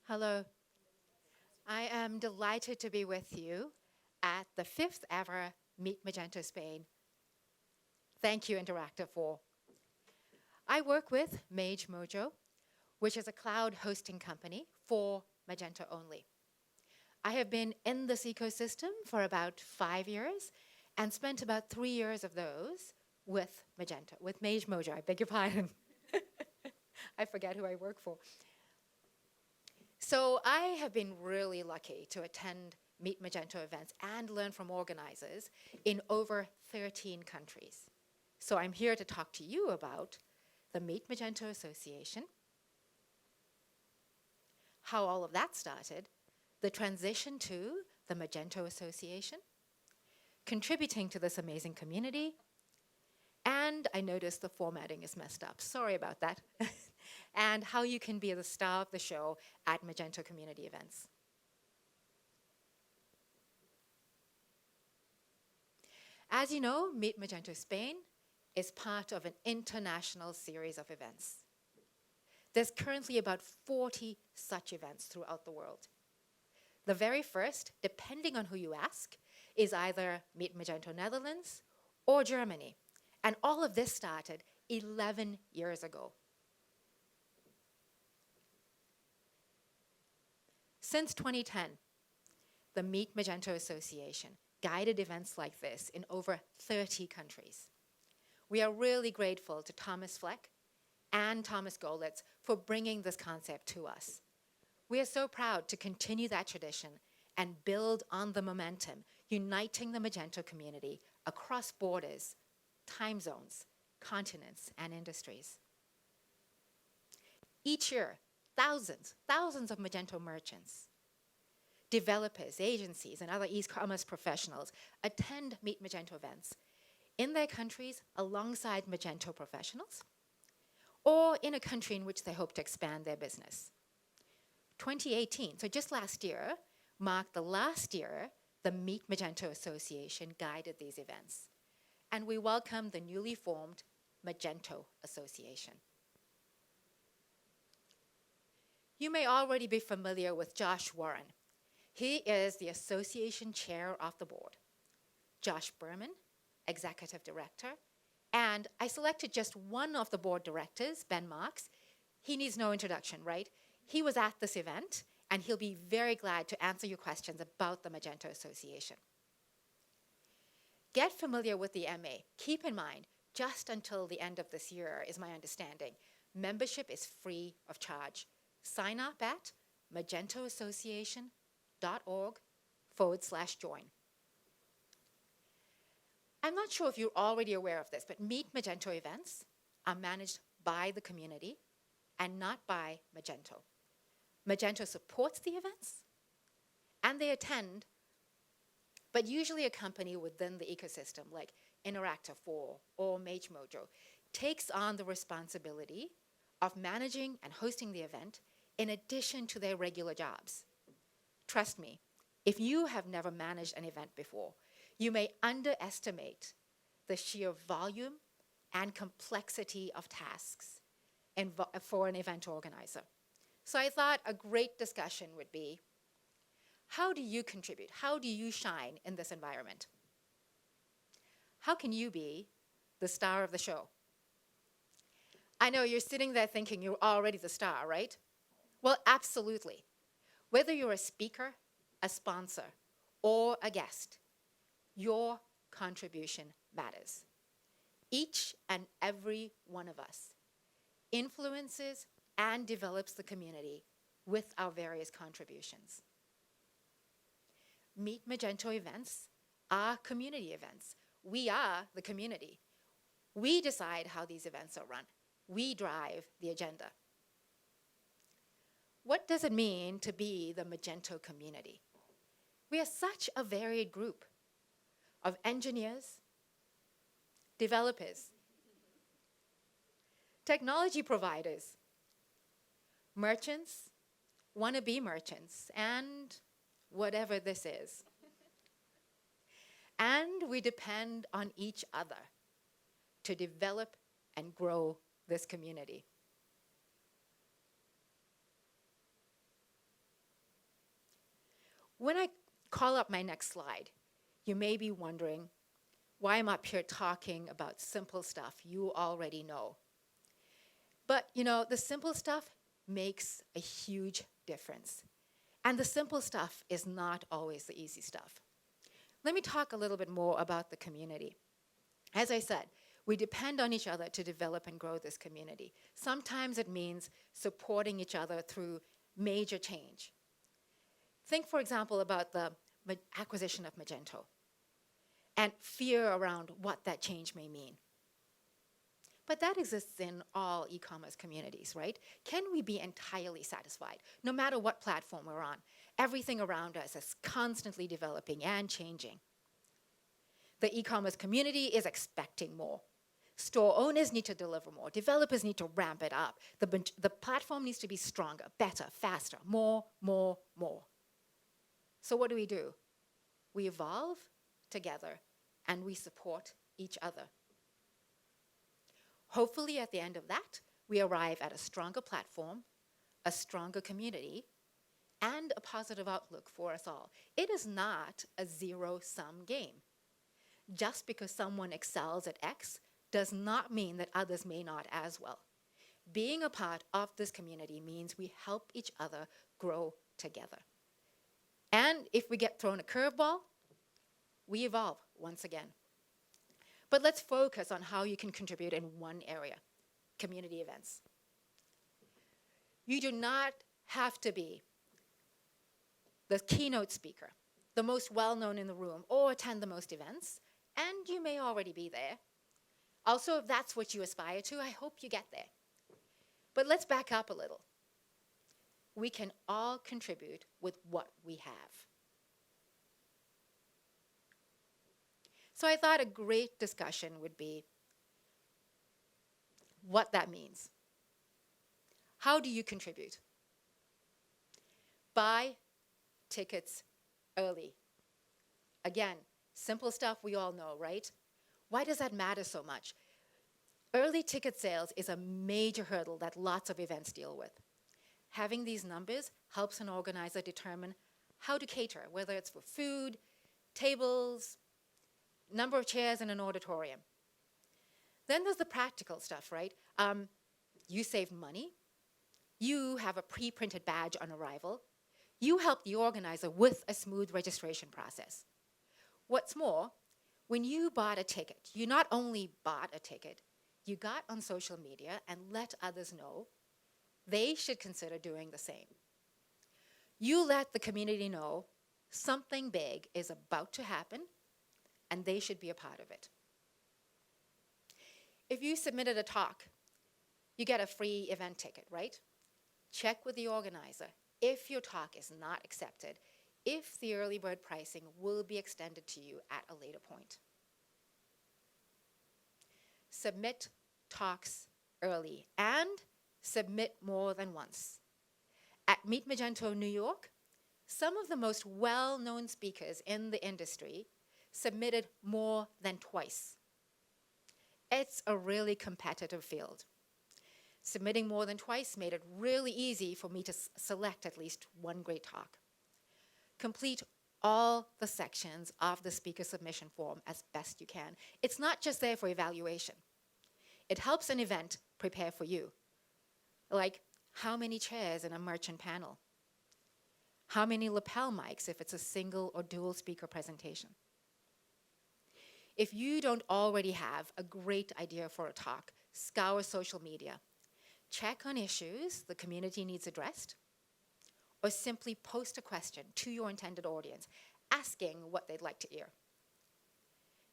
Hello. I am delighted to be with you at the 5th ever Meet Magento Spain. Thank you, Interactive 4. I work with MageMojo, which is a cloud hosting company for Magento only. I have been in this ecosystem for about 5 years and spent about 3 years of those with Magento, with MageMojo, I beg your pardon. I forget who I work for. So I have been really lucky to attend Meet Magento events and learn from organizers in over 13 countries. So I'm here to talk to you about the Meet Magento Association, how all of that started, the transition to the Magento Association, contributing to this amazing community, and I noticed the formatting is messed up. Sorry about that. And how you can be the star of the show at Magento Community events. As you know, Meet Magento Spain is part of an international series of events. There's currently about 40 such events throughout the world. The very first, depending on who you ask, is either Meet Magento Netherlands or Germany. And all of this started 11 years ago. Since 2010, the Meet Magento Association guided events like this in over 30 countries. We are really grateful to Thomas Fleck and Thomas Golitz for bringing this concept to us. We are so proud to continue that tradition and build on the momentum, uniting the Magento community across borders, time zones, continents, and industries. Each year, thousands of Magento merchants, developers, agencies, and other e-commerce professionals attend Meet Magento events in their countries alongside Magento professionals, or in a country in which they hope to expand their business. 2018, so just last year, marked the last year the Meet Magento Association guided these events. And we welcome the newly formed Magento Association. You may already be familiar with Josh Warren. He is the association chair of the board. Josh Berman, executive director, and I selected just one of the board directors, Ben Marks. He needs no introduction, right? He was at this event, and he'll be very glad to answer your questions about the Magento Association. Get familiar with the MA. Keep in mind, just until the end of this year, is my understanding, membership is free of charge. Sign up at magentoassociation.org/join. I'm not sure if you're already aware of this, but Meet Magento events are managed by the community and not by Magento. Magento supports the events and they attend, but usually a company within the ecosystem like Interactive 4 or MageMojo takes on the responsibility of managing and hosting the event in addition to their regular jobs. Trust me, if you have never managed an event before, you may underestimate the sheer volume and complexity of tasks for an event organizer. So I thought a great discussion would be, how do you contribute? How do you shine in this environment? How can you be the star of the show? I know you're sitting there thinking you're already the star, right? Well, absolutely. Whether you're a speaker, a sponsor, or a guest, your contribution matters. Each and every one of us influences and develops the community with our various contributions. Meet Magento events are community events. We are the community. We decide how these events are run. We drive the agenda. What does it mean to be the Magento community? We are such a varied group of engineers, developers, technology providers, merchants, wannabe merchants, and whatever this is. And we depend on each other to develop and grow this community. When I call up my next slide, you may be wondering why I'm up here talking about simple stuff you already know. But, the simple stuff makes a huge difference. And the simple stuff is not always the easy stuff. Let me talk a little bit more about the community. As I said, we depend on each other to develop and grow this community. Sometimes it means supporting each other through major change. Think, for example, about the acquisition of Magento and fear around what that change may mean. But that exists in all e-commerce communities, right? Can we be entirely satisfied, no matter what platform we're on? Everything around us is constantly developing and changing. The e-commerce community is expecting more. Store owners need to deliver more. Developers need to ramp it up. The platform needs to be stronger, better, faster, more. So what do? We evolve together and we support each other. Hopefully at the end of that, we arrive at a stronger platform, a stronger community, and a positive outlook for us all. It is not a zero-sum game. Just because someone excels at X does not mean that others may not as well. Being a part of this community means we help each other grow together. And if we get thrown a curveball, we evolve once again. But let's focus on how you can contribute in one area, community events. You do not have to be the keynote speaker, the most well-known in the room, or attend the most events, and you may already be there. Also, if that's what you aspire to, I hope you get there. But let's back up a little. We can all contribute with what we have. So I thought a great discussion would be what that means. How do you contribute? Buy tickets early. Again, simple stuff we all know, right? Why does that matter so much? Early ticket sales is a major hurdle that lots of events deal with. Having these numbers helps an organizer determine how to cater, whether it's for food, tables, number of chairs in an auditorium. Then there's the practical stuff, right? You save money. You have a pre-printed badge on arrival. You help the organizer with a smooth registration process. What's more, when you bought a ticket, you not only bought a ticket, you got on social media and let others know they should consider doing the same. You let the community know something big is about to happen and they should be a part of it. If you submitted a talk, you get a free event ticket, right? Check with the organizer if your talk is not accepted, if the early bird pricing will be extended to you at a later point. Submit talks early and submit more than once. At Meet Magento New York, some of the most well-known speakers in the industry submitted more than twice. It's a really competitive field. Submitting more than twice made it really easy for me to select at least one great talk. Complete all the sections of the speaker submission form as best you can. It's not just there for evaluation. It helps an event prepare for you. Like, how many chairs in a merchant panel? How many lapel mics if it's a single or dual speaker presentation? If you don't already have a great idea for a talk, scour social media. Check on issues the community needs addressed, or simply post a question to your intended audience, asking what they'd like to hear.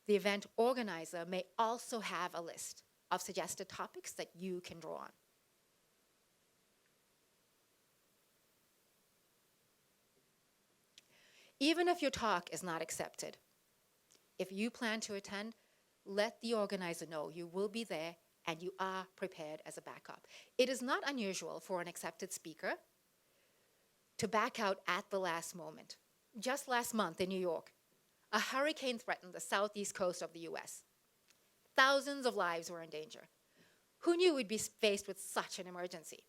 The event organizer may also have a list of suggested topics that you can draw on. Even if your talk is not accepted, if you plan to attend, let the organizer know you will be there and you are prepared as a backup. It is not unusual for an accepted speaker to back out at the last moment. Just last month in New York, a hurricane threatened the southeast coast of the US. Thousands of lives were in danger. Who knew we'd be faced with such an emergency?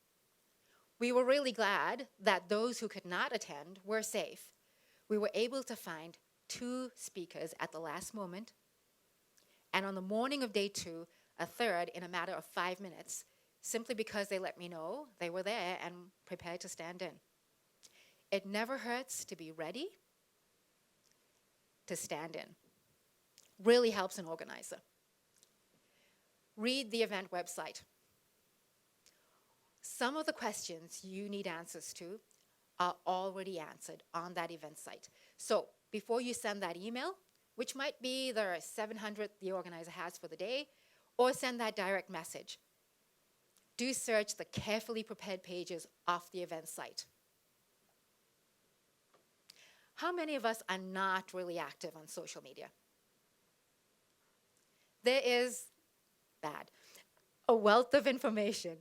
We were really glad that those who could not attend were safe. We were able to find 2 speakers at the last moment, and on the morning of day 2, a third in a matter of 5 minutes, simply because they let me know they were there and prepared to stand in. It never hurts to be ready to stand in. Really helps an organizer. Read the event website. Some of the questions you need answers to are already answered on that event site. So before you send that email, which might be the 700th the organizer has for the day, or send that direct message, do search the carefully prepared pages off the event site. How many of us are not really active on social media? There is, a wealth of information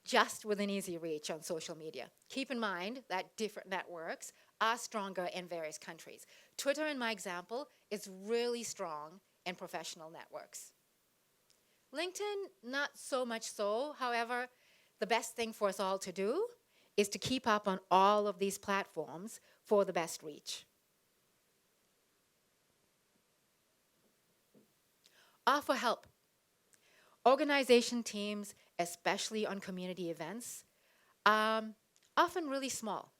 just within easy reach on social media. Keep in mind that different networks are stronger in various countries. Twitter, in my example, is really strong in professional networks. LinkedIn, not so much so. However, the best thing for us all to do is to keep up on all of these platforms for the best reach. Offer help. Organization teams, especially on community events, often really small.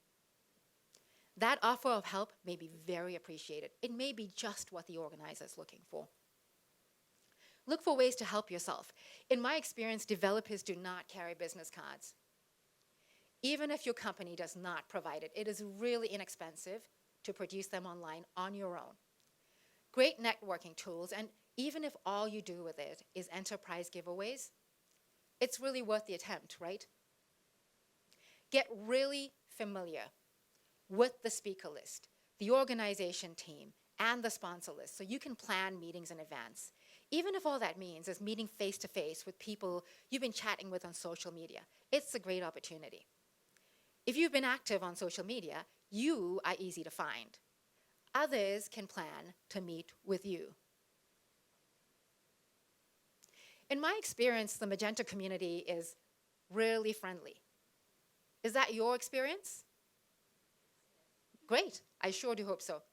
That offer of help may be very appreciated. It may be just what the organizer is looking for. Look for ways to help yourself. In my experience, developers do not carry business cards. Even if your company does not provide it, it is really inexpensive to produce them online on your own. Great networking tools, and even if all you do with it is enterprise giveaways, it's really worth the attempt, right? Get really familiar with the speaker list, the organization team, and the sponsor list so you can plan meetings in advance. Even if all that means is meeting face-to-face with people you've been chatting with on social media, it's a great opportunity. If you've been active on social media, you are easy to find. Others can plan to meet with you. In my experience, the Magento community is really friendly. Is that your experience? Great, I sure do hope so.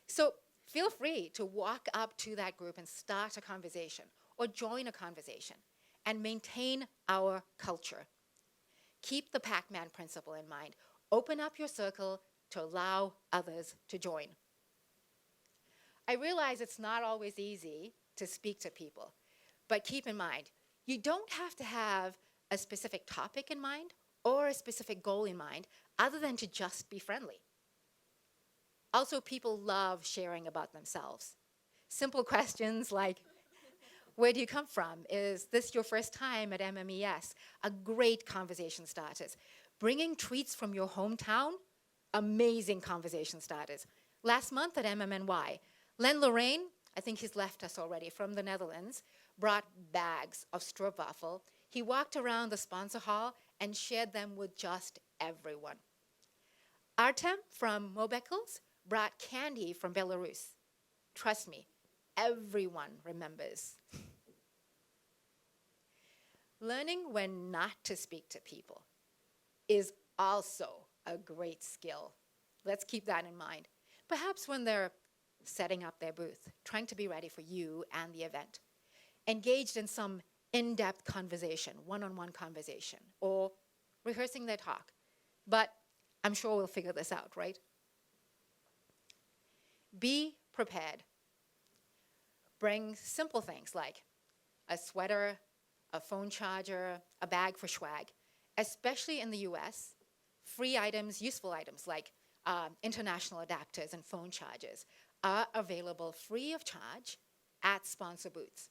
So feel free to walk up to that group and start a conversation or join a conversation and maintain our culture. Keep the Pac-Man principle in mind. Open up your circle to allow others to join. I realize it's not always easy to speak to people, but keep in mind, you don't have to have a specific topic in mind or a specific goal in mind other than to just be friendly. Also, people love sharing about themselves. Simple questions like, where do you come from? Is this your first time at MMES? A great conversation starters. Bringing tweets from your hometown, amazing conversation starters. Last month at MMNY, Len Lorraine, I think he's left us already, from the Netherlands, brought bags of stroopwafel. He walked around the sponsor hall and shared them with just everyone. Artem from Mobekels brought candy from Belarus. Trust me, everyone remembers. Learning when not to speak to people is also a great skill. Let's keep that in mind. Perhaps when they're setting up their booth, trying to be ready for you and the event. Engaged in some in-depth conversation, one-on-one conversation, or rehearsing their talk. But I'm sure we'll figure this out, right? Be prepared. Bring simple things like a sweater, a phone charger, a bag for swag. Especially in the US, free items, useful items like international adapters and phone chargers are available free of charge at sponsor booths.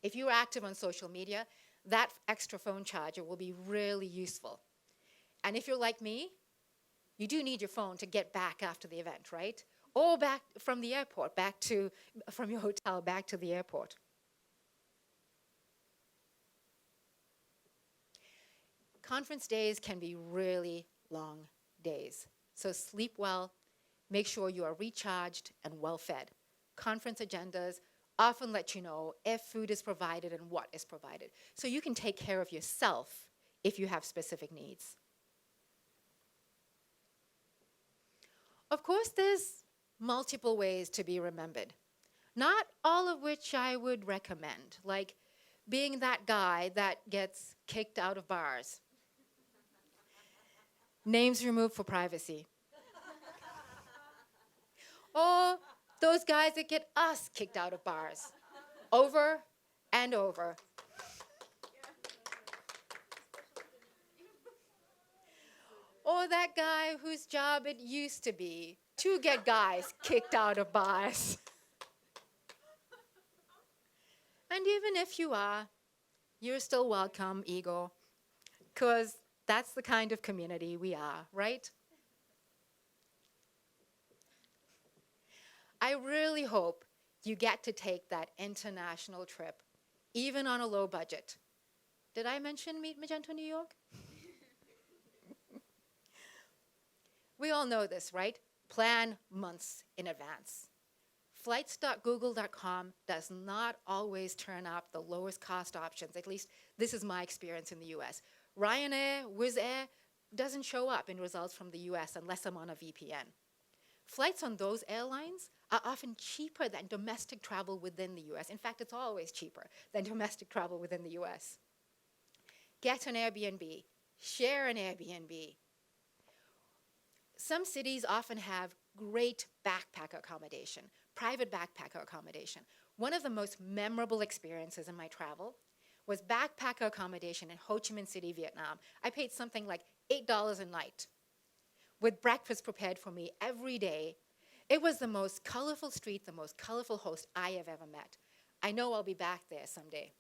If you're active on social media, that extra phone charger will be really useful. And if you're like me, you do need your phone to get back after the event, right? Or back from the airport, from your hotel back to the airport. Conference days can be really long days. So sleep well, make sure you are recharged and well fed. Conference agendas often let you know if food is provided and what is provided. So you can take care of yourself if you have specific needs. Of course, there's multiple ways to be remembered, not all of which I would recommend, like being that guy that gets kicked out of bars. Names removed for privacy. Or those guys that get us kicked out of bars over and over. Or that guy whose job it used to be to get guys kicked out of bars. And even if you are, you're still welcome, ego, because that's the kind of community we are, right? I really hope you get to take that international trip, even on a low budget. Did I mention Meet Magento New York? We all know this, right? Plan months in advance. Flights.google.com does not always turn up the lowest cost options. At least this is my experience in the US. Ryanair, Wizz Air doesn't show up in results from the US unless I'm on a VPN. Flights on those airlines are often cheaper than domestic travel within the US. In fact, it's always cheaper than domestic travel within the US. Get an Airbnb. Share an Airbnb. Some cities often have great backpacker accommodation, private backpacker accommodation. One of the most memorable experiences in my travel was backpacker accommodation in Ho Chi Minh City, Vietnam. I paid something like $8 a night with breakfast prepared for me every day. It was the most colorful street, the most colorful host I have ever met. I know I'll be back there someday.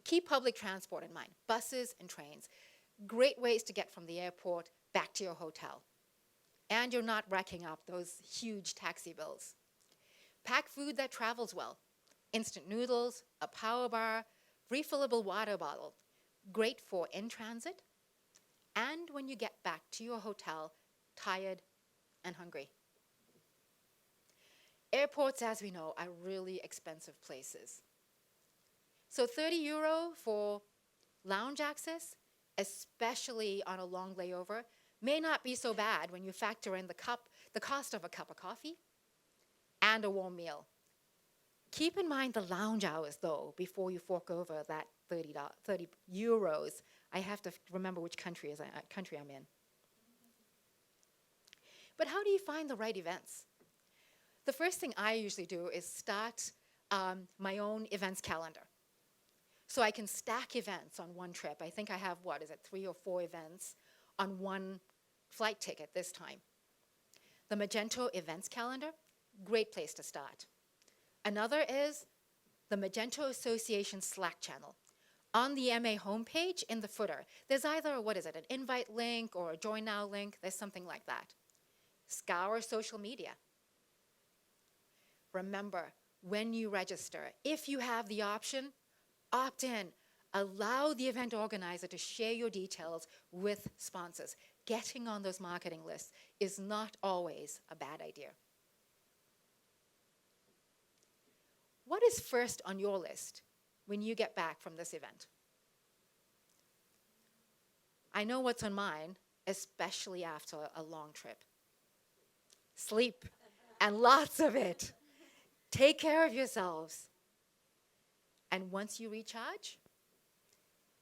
Keep public transport in mind, buses and trains. Great ways to get from the airport back to your hotel. And you're not racking up those huge taxi bills. Pack food that travels well. Instant noodles, a power bar, refillable water bottle. Great for in transit and when you get back to your hotel tired and hungry. Airports, as we know, are really expensive places. So €30 for lounge access, especially on a long layover, may not be so bad when you factor in the cost of a cup of coffee and a warm meal. Keep in mind the lounge hours, though, before you fork over that €30. I have to remember which country I'm in. But how do you find the right events? The first thing I usually do is start my own events calendar. So I can stack events on one trip. I think I have, 3 or 4 events on one flight ticket this time. The Magento events calendar, great place to start. Another is the Magento Association Slack channel. On the MA homepage in the footer, there's either, an invite link or a join now link. There's something like that. Scour social media. Remember, when you register, if you have the option, opt in. Allow the event organizer to share your details with sponsors. Getting on those marketing lists is not always a bad idea. What is first on your list when you get back from this event? I know what's on mine, especially after a long trip. Sleep, and lots of it. Take care of yourselves. And once you recharge,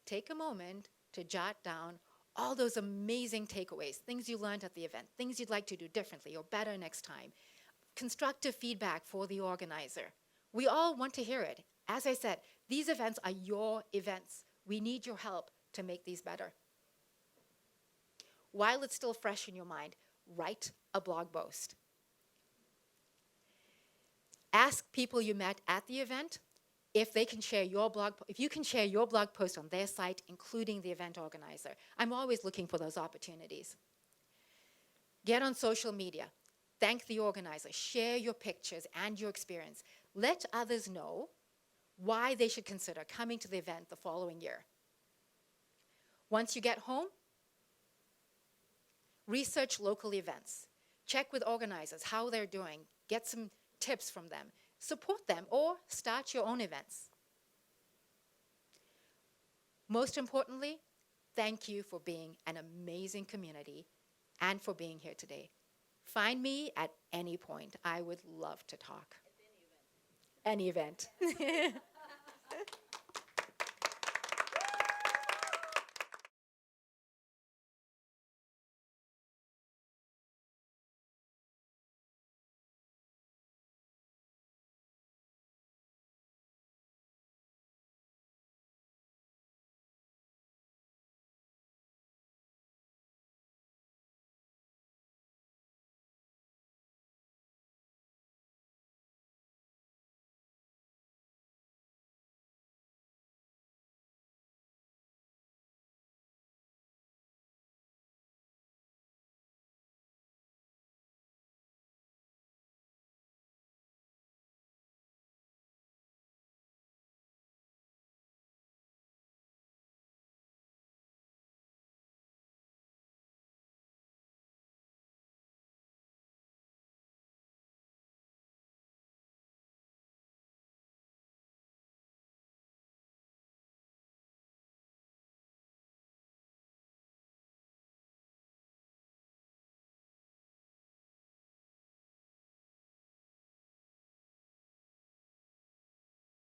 take a moment to jot down all those amazing takeaways, things you learned at the event, things you'd like to do differently or better next time. Constructive feedback for the organizer. We all want to hear it. As I said, these events are your events. We need your help to make these better. While it's still fresh in your mind, write a blog post. Ask people you met at the event if they can share your if you can share your blog post on their site, including the event organizer. I'm always looking for those opportunities. Get on social media. Thank the organizer. Share your pictures and your experience. Let others know why they should consider coming to the event the following year. Once you get home, research local events. Check with organizers how they're doing. Get some tips from them. Support them or start your own events. Most importantly, thank you for being an amazing community and for being here today. Find me at any point. I would love to talk. Any event.